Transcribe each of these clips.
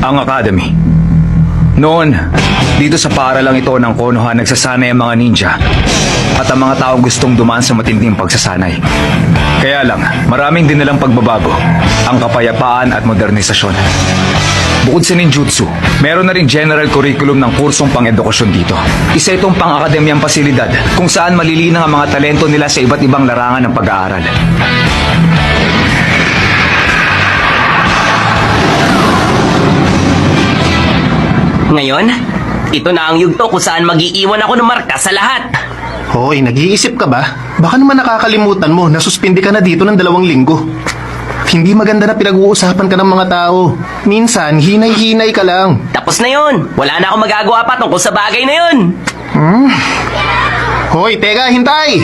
Ang Academy. Noon, dito sa paaralang ito ng Konoha nagsasanay ang mga ninja at ang mga tao gustong dumaan sa matinding pagsasanay. Kaya lang, maraming dinalang pagbabago, ang kapayapaan at modernisasyon. Bukod sa ninjutsu, meron na rin general curriculum ng kursong pang-edukasyon dito. Isa itong pang-akademyang pasilidad kung saan malilinang ang mga talento nila sa iba't ibang larangan ng pag-aaral. Ngayon, ito na ang yugto kung saan mag-iiwan ako ng marka sa lahat. Hoy, nag-iisip ka ba? Baka naman nakakalimutan mo na suspindi ka na dito ng 2 linggo. Hindi maganda na pinag-uusapan ka ng mga tao. Minsan, hinay-hinay ka lang. Tapos na yun. Wala na akong magagawa pa tungkol sa bagay na yun. Hoy, teka, hintay!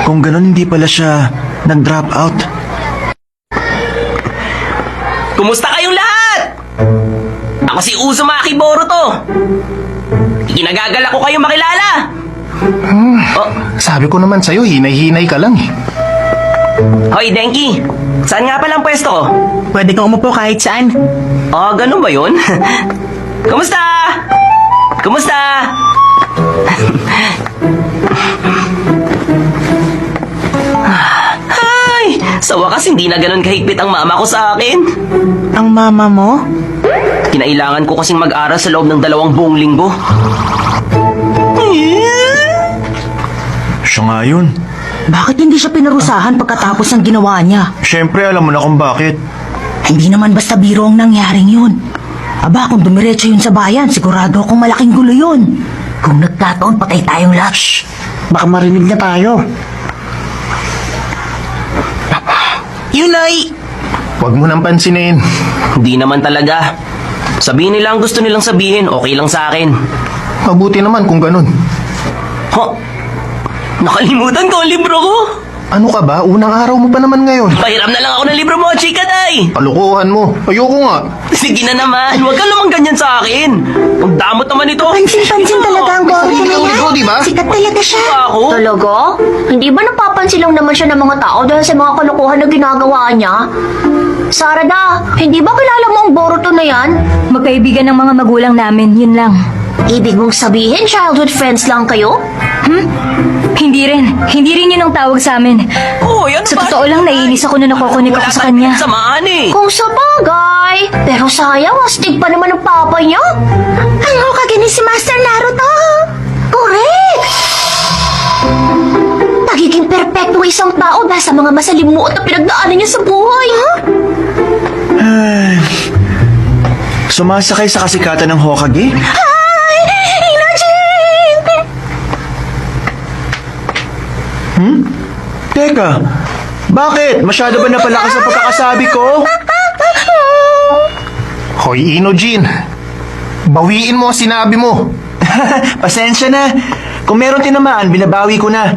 Kung ganun, hindi pala siya nag-drop out. Kumusta kayong lahat? Ako si Uzumaki Boruto. Ikinagagalak ko kayong makilala. Sabi ko naman sa'yo, hinay-hinay ka lang eh. Hoy, Denki. Saan nga palang pwesto ko? Pwede kang umupo kahit saan. Ganun ba yun? Kumusta? Kumusta? Ay, sa wakas hindi na ganun kahigpit ang mama ko sa akin. Ang mama mo? Kinailangan ko kasing mag-aral sa loob ng 2 buong linggo. Siya nga yun. Bakit hindi siya pinarusahan pagkatapos ng ginawa niya? Siyempre, alam mo na kung bakit. Hindi naman basta biro ang nangyaring yun. Aba, kung dumiretso yun sa bayan, sigurado akong malaking gulo yun. Kung nagkataon, patay tayong lahat. Shh! Baka marinig na tayo. Yun ay... Huwag mo nang pansinin. Hindi naman talaga. Sabihin nila ang gusto nilang sabihin, okay lang sa akin. Mabuti naman kung ganun. Nakalimutan ko ang libro ko. Ano ka ba? Unang araw mo pa naman ngayon. Pahiram na lang ako ng libro mo, chika day. Kalukuhan mo. Ayoko nga. Sige na naman, huwag ka naman ganyan sa akin. Ang damot naman ito. Pansin-pansin talaga ang Boruto na yan. Ikaw, di ba? Sikat talaga siya. Ako? Talaga? Hindi ba napapansin lang naman siya ng mga tao dahil sa mga kalokohan na ginagawa niya? Sarada, hindi ba kilala mo ang Boruto na yan? Magkaibigan ng mga magulang namin, yun lang. Ibig mong sabihin, childhood friends lang kayo? Hindi rin yun ang tawag sa amin. Uy, ano Sa ba? totoo lang, naiinis ako na nakukunik ako sa kanya. Samaan eh. Kung sa bagay. Pero sayang, astig pa naman ang papa niya. Ang Hokage ni si Master Naruto. Correct! Pagiging perpekto isang tao dahil sa mga masalimuot na pinagdaanan niya sa buhay, ha? Sumasakay sa kasikatan ng Hokage? Ay! Inojin! Teka, bakit? Masyado ba napalakas ang pagkakasabi ko? Hoy, Inojin. Bawiin mo ang sinabi mo. Pasensya na. Kung meron tinamaan, binabawi ko na.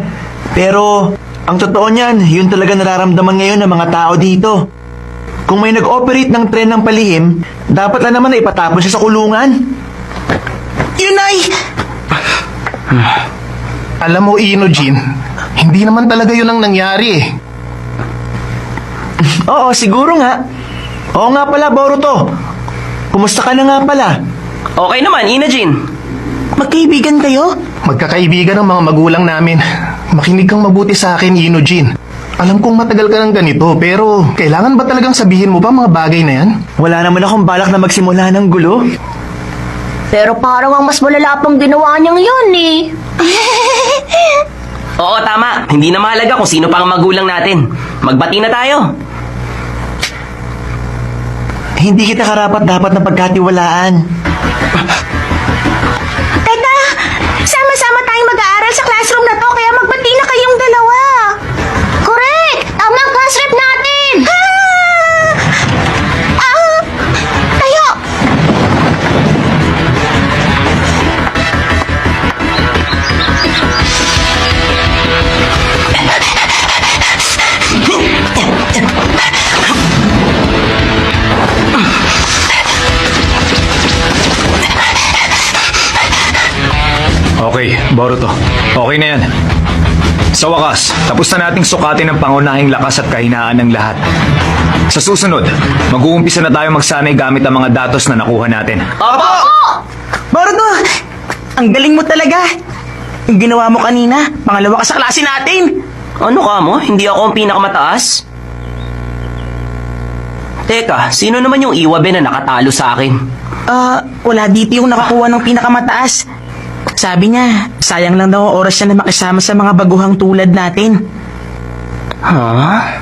Pero, ang totoo niyan, yun talaga nararamdaman ngayon ng mga tao dito. Kung may nag-operate ng tren ng palihim, dapat na naman na ipatapon siya sa kulungan. Yun ay... Alam mo, Inojin, hindi naman talaga yun ang nangyari eh. Oo, siguro nga. Oo nga pala, Boruto. Kumusta ka na nga pala? Okay naman, Inajin. Magkaibigan kayo? Magkakaibigan ng mga magulang namin. Makinig kang mabuti sa akin, Inojin. Alam kong matagal ka ng ganito, pero kailangan ba talagang sabihin mo pa mga bagay na yan? Wala naman akong balak na magsimula ng gulo. Pero parang ang mas malala pang ginawa niyang yun, eh. Oo, tama. Hindi na mahalaga kung sino pa ang magulang natin. Magbati na tayo. Hindi kita karapat-dapat na pagkatiwalaan. Teka! Sama-sama tayong mag-aaral sa classroom na to, kaya magbati na kayong dalawa. Correct! Tama ang class rep natin! Tayo! Okay, Boruto. Okay na yan. Sa wakas, tapos na nating sukatin ang pangunahing lakas at kahinaan ng lahat. Sa susunod, mag-uumpisa na tayo magsanay gamit ang mga datos na nakuha natin. Opo! Boruto, ang galing mo talaga. Yung ginawa mo kanina, pangalawa ka sa klase natin. Ano ka mo? Hindi ako ang pinakamataas? Teka, sino naman yung iwabe na nakatalo sa akin? Wala dito yung nakakuha ng pinakamataas. Sabi niya, sayang lang daw ang oras niya na makisama sa mga baguhang tulad natin. Ha?